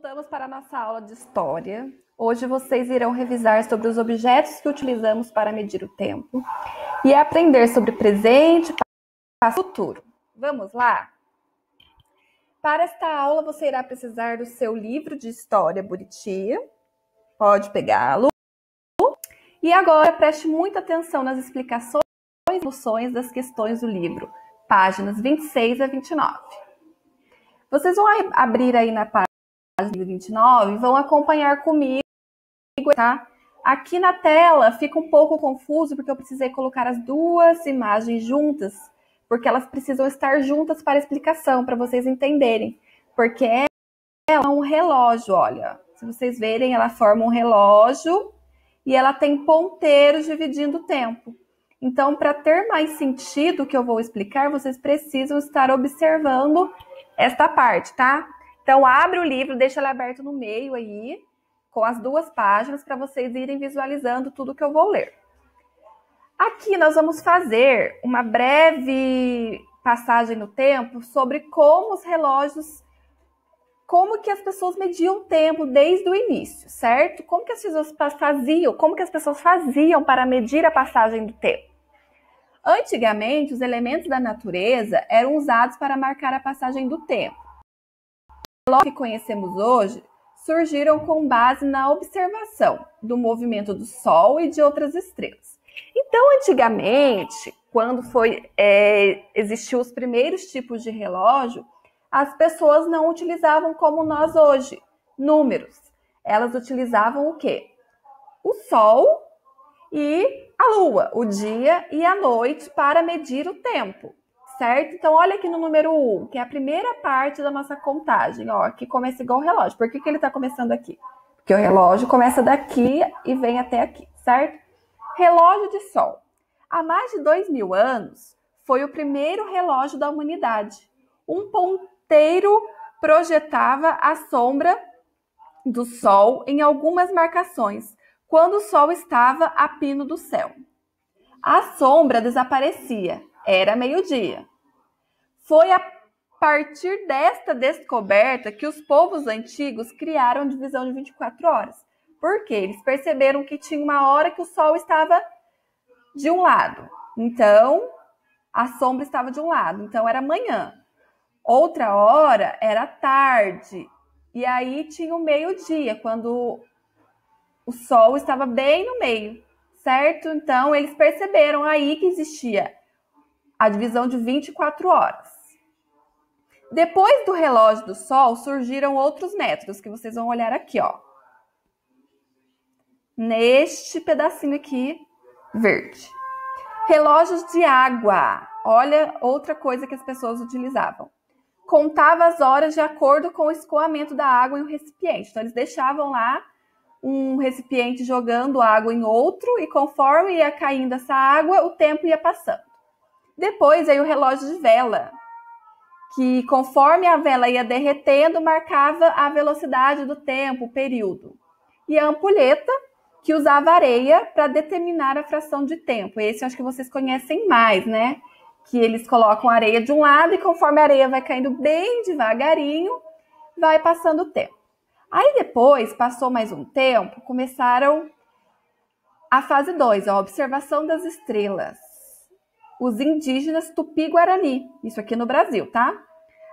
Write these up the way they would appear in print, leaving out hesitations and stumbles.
Voltamos para a nossa aula de história. Hoje vocês irão revisar sobre os objetos que utilizamos para medir o tempo e aprender sobre presente, passado e futuro. Vamos lá? Para esta aula você irá precisar do seu livro de história Buriti. Pode pegá-lo. E agora preste muita atenção nas explicações e soluções das questões do livro, páginas 26 a 29. Vocês vão abrir aí na página 29 e vão acompanhar comigo, tá? Aqui na tela fica um pouco confuso porque eu precisei colocar as duas imagens juntas, porque elas precisam estar juntas para a explicação, para vocês entenderem. Porque ela é um relógio, olha. Se vocês verem, ela forma um relógio e ela tem ponteiros dividindo o tempo. Então, para ter mais sentido o que eu vou explicar, vocês precisam estar observando esta parte, tá? Então, abre o livro, deixa ele aberto no meio aí, com as duas páginas, para vocês irem visualizando tudo que eu vou ler. Aqui nós vamos fazer uma breve passagem no tempo sobre como os relógios, como que as pessoas mediam o tempo desde o início, certo? Como que as pessoas faziam para medir a passagem do tempo? Antigamente, os elementos da natureza eram usados para marcar a passagem do tempo. Os relógios que conhecemos hoje surgiram com base na observação do movimento do Sol e de outras estrelas. Então, antigamente, quando existiu os primeiros tipos de relógio, as pessoas não utilizavam como nós hoje, números. Elas utilizavam o quê? O Sol e a Lua, o dia e a noite, para medir o tempo, certo? Então, olha aqui no número 1, que é a primeira parte da nossa contagem. Ó, aqui começa igual o relógio. Por que ele está começando aqui? Porque o relógio começa daqui e vem até aqui, certo? Relógio de Sol. Há mais de 2.000 anos, foi o primeiro relógio da humanidade. Um ponteiro projetava a sombra do Sol em algumas marcações, quando o Sol estava a pino do céu. A sombra desaparecia, era meio-dia. Foi a partir desta descoberta que os povos antigos criaram a divisão de 24 horas. Porque eles perceberam que tinha uma hora que o Sol estava de um lado. Então, a sombra estava de um lado. Então, era manhã. Outra hora era tarde. E aí tinha o meio-dia, quando o Sol estava bem no meio, certo? Então, eles perceberam aí que existia a divisão de 24 horas. Depois do relógio do Sol, surgiram outros métodos, que vocês vão olhar aqui, ó. Neste pedacinho aqui, verde. Relógios de água. Olha outra coisa que as pessoas utilizavam. Contava as horas de acordo com o escoamento da água em um recipiente. Então, eles deixavam lá um recipiente jogando água em outro e conforme ia caindo essa água, o tempo ia passando. Depois veio o relógio de vela, que conforme a vela ia derretendo, marcava a velocidade do tempo, o período. E a ampulheta, que usava areia para determinar a fração de tempo. Esse eu acho que vocês conhecem mais, né? Que eles colocam areia de um lado e conforme a areia vai caindo bem devagarinho, vai passando o tempo. Aí depois, passou mais um tempo, começaram a fase 2, a observação das estrelas. Os indígenas Tupi-Guarani, isso aqui no Brasil, tá?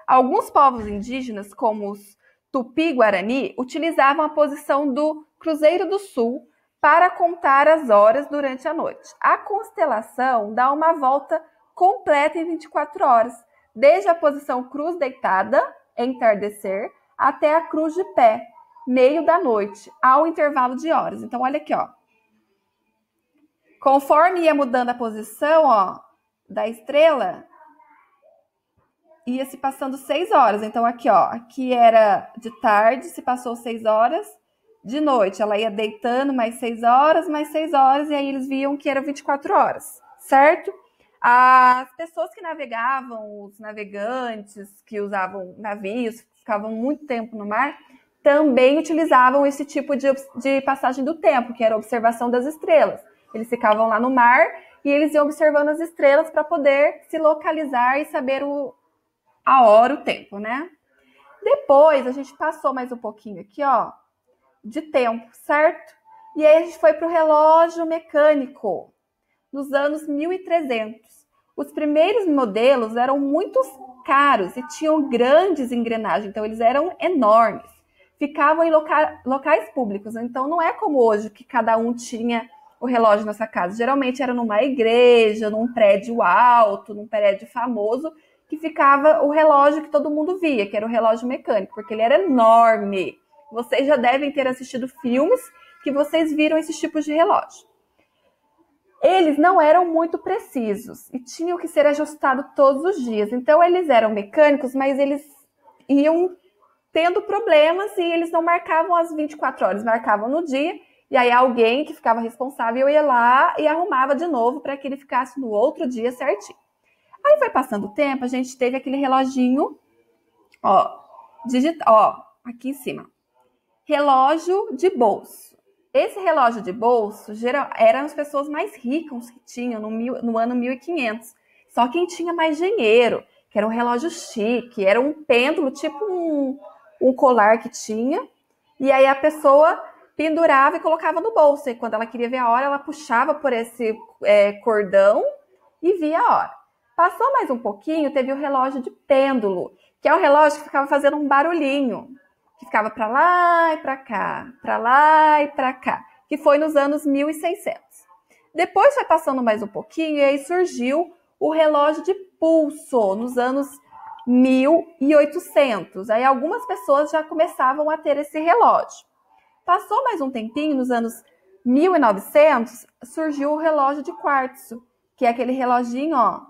Alguns povos indígenas, como os Tupi-Guarani, utilizavam a posição do Cruzeiro do Sul para contar as horas durante a noite. A constelação dá uma volta completa em 24 horas, desde a posição cruz deitada, entardecer, até a cruz de pé, meio da noite, ao intervalo de horas. Então, olha aqui, ó. Conforme ia mudando a posição, ó, da estrela, ia se passando 6 horas. Então, aqui, ó, aqui era de tarde, se passou 6 horas. De noite, ela ia deitando mais 6 horas, e aí eles viam que eram 24 horas, certo? As pessoas que navegavam, os navegantes que usavam navios, ficavam muito tempo no mar, também utilizavam esse tipo de passagem do tempo, que era a observação das estrelas. Eles ficavam lá no mar e eles iam observando as estrelas para poder se localizar e saber a hora, o tempo, né? Depois, a gente passou mais um pouquinho aqui, ó, de tempo, certo? E aí a gente foi para o relógio mecânico, nos anos 1300. Os primeiros modelos eram muito caros e tinham grandes engrenagens, então eles eram enormes. Ficavam em locais públicos, então não é como hoje, que cada um tinha o relógio na sua casa. Geralmente era numa igreja, num prédio alto, num prédio famoso, que ficava o relógio que todo mundo via, que era o relógio mecânico, porque ele era enorme. Vocês já devem ter assistido filmes que vocês viram esses tipos de relógio. Eles não eram muito precisos e tinham que ser ajustados todos os dias. Então, eles eram mecânicos, mas eles iam tendo problemas e eles não marcavam as 24 horas, marcavam no dia. E aí, alguém que ficava responsável ia lá e arrumava de novo para que ele ficasse no outro dia certinho. Aí, foi passando o tempo, a gente teve aquele reloginho, ó, digital, ó, aqui em cima. Relógio de bolso. Esse relógio de bolso eram as pessoas mais ricas que tinham no ano 1500. Só quem tinha mais dinheiro, que era um relógio chique, era um pêndulo, tipo um colar que tinha. E aí a pessoa pendurava e colocava no bolso. E quando ela queria ver a hora, ela puxava por esse cordão e via a hora. Passou mais um pouquinho, teve o relógio de pêndulo, que é um relógio que ficava fazendo um barulhinho, que ficava para lá e para cá, para lá e para cá, que foi nos anos 1600. Depois foi passando mais um pouquinho e aí surgiu o relógio de pulso nos anos 1800. Aí algumas pessoas já começavam a ter esse relógio. Passou mais um tempinho, nos anos 1900, surgiu o relógio de quartzo, que é aquele reloginho, ó,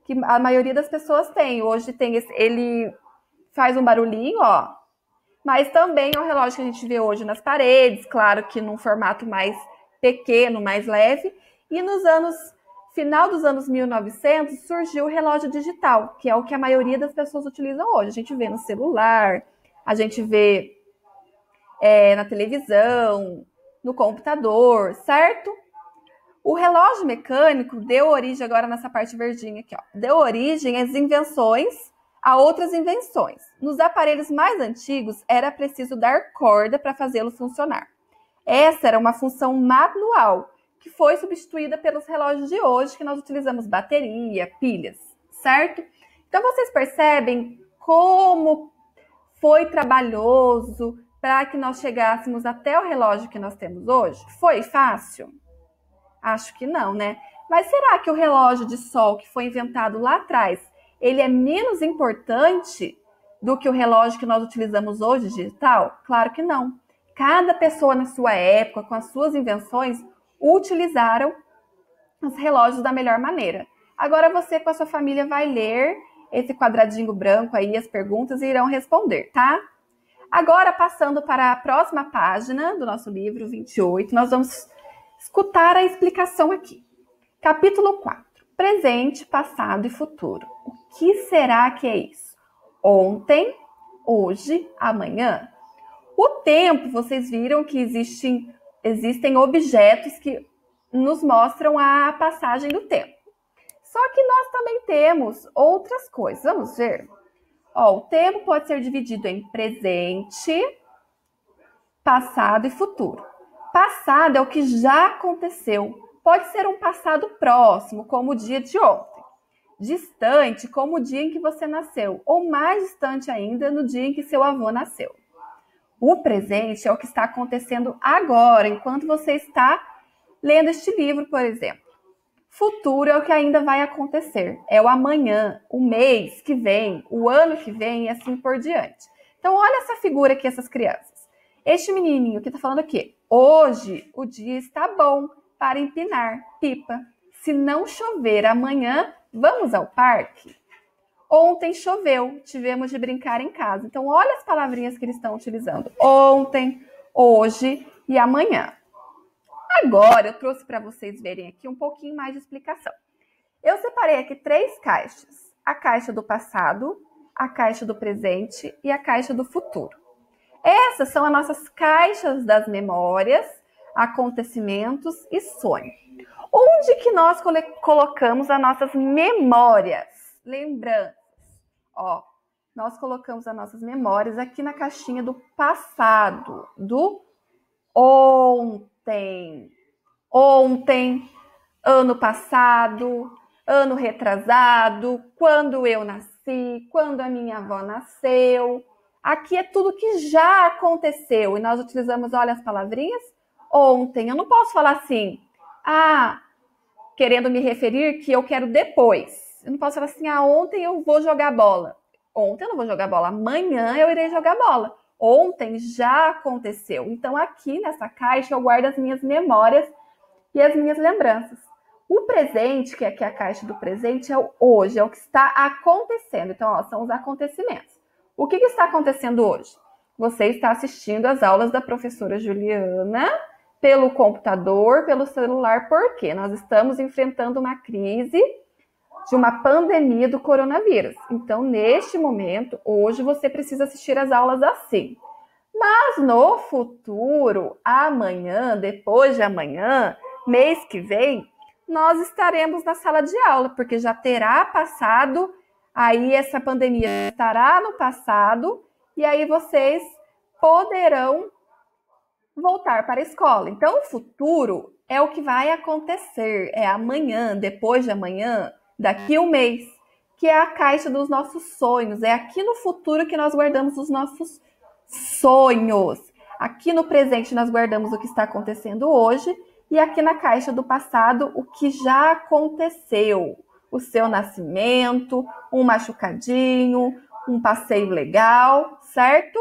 que a maioria das pessoas tem. Hoje tem ele faz um barulhinho, ó, mas também é um relógio que a gente vê hoje nas paredes, claro que num formato mais pequeno, mais leve. E final dos anos 1900, surgiu o relógio digital, que é o que a maioria das pessoas utilizam hoje. A gente vê no celular, a gente vê na televisão, no computador, certo? O relógio mecânico deu origem, agora nessa parte verdinha aqui, ó, deu origem às invenções, a outras invenções. Nos aparelhos mais antigos, era preciso dar corda para fazê-los funcionar. Essa era uma função manual, que foi substituída pelos relógios de hoje, que nós utilizamos bateria, pilhas, certo? Então, vocês percebem como foi trabalhoso para que nós chegássemos até o relógio que nós temos hoje? Foi fácil? Acho que não, né? Mas será que o relógio de sol que foi inventado lá atrás, ele é menos importante do que o relógio que nós utilizamos hoje, digital? Claro que não. Cada pessoa na sua época, com as suas invenções, utilizaram os relógios da melhor maneira. Agora você com a sua família vai ler esse quadradinho branco aí, as perguntas, e irão responder, tá? Agora, passando para a próxima página do nosso livro 28, nós vamos escutar a explicação aqui. Capítulo 4. Presente, passado e futuro. O que será que é isso? Ontem, hoje, amanhã? O tempo, vocês viram que existem objetos que nos mostram a passagem do tempo. Só que nós também temos outras coisas. Vamos ver? Ó, o tempo pode ser dividido em presente, passado e futuro. Passado é o que já aconteceu. Pode ser um passado próximo, como o dia de ontem. Distante, como o dia em que você nasceu. Ou mais distante ainda, no dia em que seu avô nasceu. O presente é o que está acontecendo agora, enquanto você está lendo este livro, por exemplo. Futuro é o que ainda vai acontecer. É o amanhã, o mês que vem, o ano que vem e assim por diante. Então, olha essa figura aqui, essas crianças. Este menininho que está falando aqui. Hoje o dia está bom para empinar pipa. Se não chover amanhã, vamos ao parque? Ontem choveu, tivemos de brincar em casa. Então, olha as palavrinhas que eles estão utilizando. Ontem, hoje e amanhã. Agora, eu trouxe para vocês verem aqui um pouquinho mais de explicação. Eu separei aqui 3 caixas. A caixa do passado, a caixa do presente e a caixa do futuro. Essas são as nossas caixas das memórias, acontecimentos e sonhos. Onde que nós colocamos as nossas memórias, lembranças? Ó, nós colocamos as nossas memórias aqui na caixinha do passado, do ontem. Ontem, ano passado, ano retrasado, quando eu nasci, quando a minha avó nasceu. Aqui é tudo que já aconteceu. E nós utilizamos, olha as palavrinhas, ontem. Eu não posso falar assim, querendo me referir que eu quero depois. Eu não posso falar assim, ontem eu vou jogar bola. Ontem eu não vou jogar bola, amanhã eu irei jogar bola. Ontem já aconteceu. Então aqui nessa caixa eu guardo as minhas memórias e as minhas lembranças. O presente, que aqui é a caixa do presente, é o hoje, é o que está acontecendo. Então, são os acontecimentos. O que está acontecendo hoje? Você está assistindo às aulas da professora Juliana pelo computador, pelo celular, porque nós estamos enfrentando uma crise de uma pandemia do coronavírus. Então, neste momento, hoje, você precisa assistir às aulas assim. Mas no futuro, amanhã, depois de amanhã, mês que vem, nós estaremos na sala de aula, porque já terá passado, aí essa pandemia estará no passado, e aí vocês poderão voltar para a escola. Então, o futuro é o que vai acontecer, é amanhã, depois de amanhã, daqui a um mês, que é a caixa dos nossos sonhos. É aqui no futuro que nós guardamos os nossos sonhos. Aqui no presente nós guardamos o que está acontecendo hoje e aqui na caixa do passado o que já aconteceu. O seu nascimento, um machucadinho, um passeio legal, certo?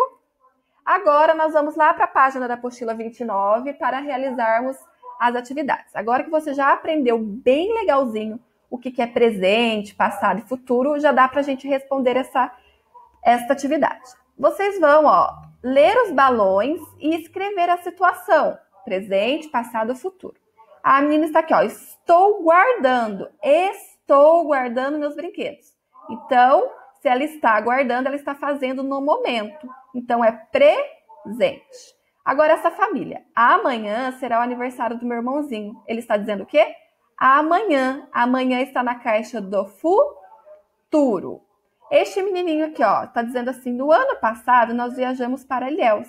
Agora nós vamos lá para a página da apostila 29 para realizarmos as atividades. Agora que você já aprendeu bem legalzinho o que é presente, passado e futuro, já dá para a gente responder esta atividade. Vocês vão, ler os balões e escrever a situação, presente, passado, futuro. A menina está aqui, estou guardando meus brinquedos. Então, se ela está guardando, ela está fazendo no momento. Então, é presente. Agora, essa família. Amanhã será o aniversário do meu irmãozinho. Ele está dizendo o quê? Amanhã. Amanhã está na caixa do futuro. Este menininho aqui, está dizendo assim, no ano passado nós viajamos para Ilhéus.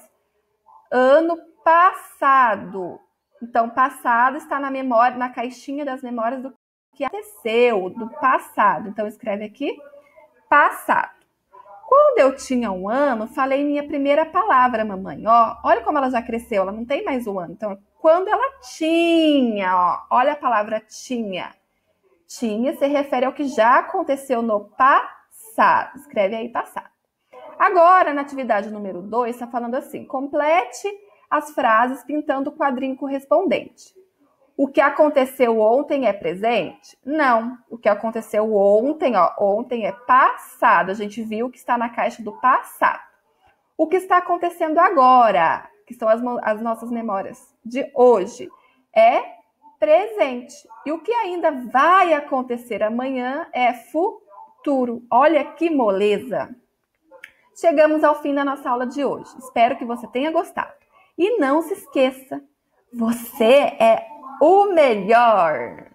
Ano passado. Então, passado está na memória, na caixinha das memórias do que aconteceu, do passado. Então, escreve aqui, passado. Quando eu tinha 1 ano, falei minha primeira palavra, mamãe. Olha como ela já cresceu, ela não tem mais 1 ano. Então, quando ela tinha, olha a palavra tinha. Tinha se refere ao que já aconteceu no passado. Escreve aí passado. Agora, na atividade número 2, está falando assim, complete as frases pintando o quadrinho correspondente. O que aconteceu ontem é presente? Não. O que aconteceu ontem, ontem é passado. A gente viu que está na caixa do passado. O que está acontecendo agora, que são as nossas memórias de hoje, é presente. E o que ainda vai acontecer amanhã é futuro. Olha que moleza! Chegamos ao fim da nossa aula de hoje. Espero que você tenha gostado. E não se esqueça, você é o melhor!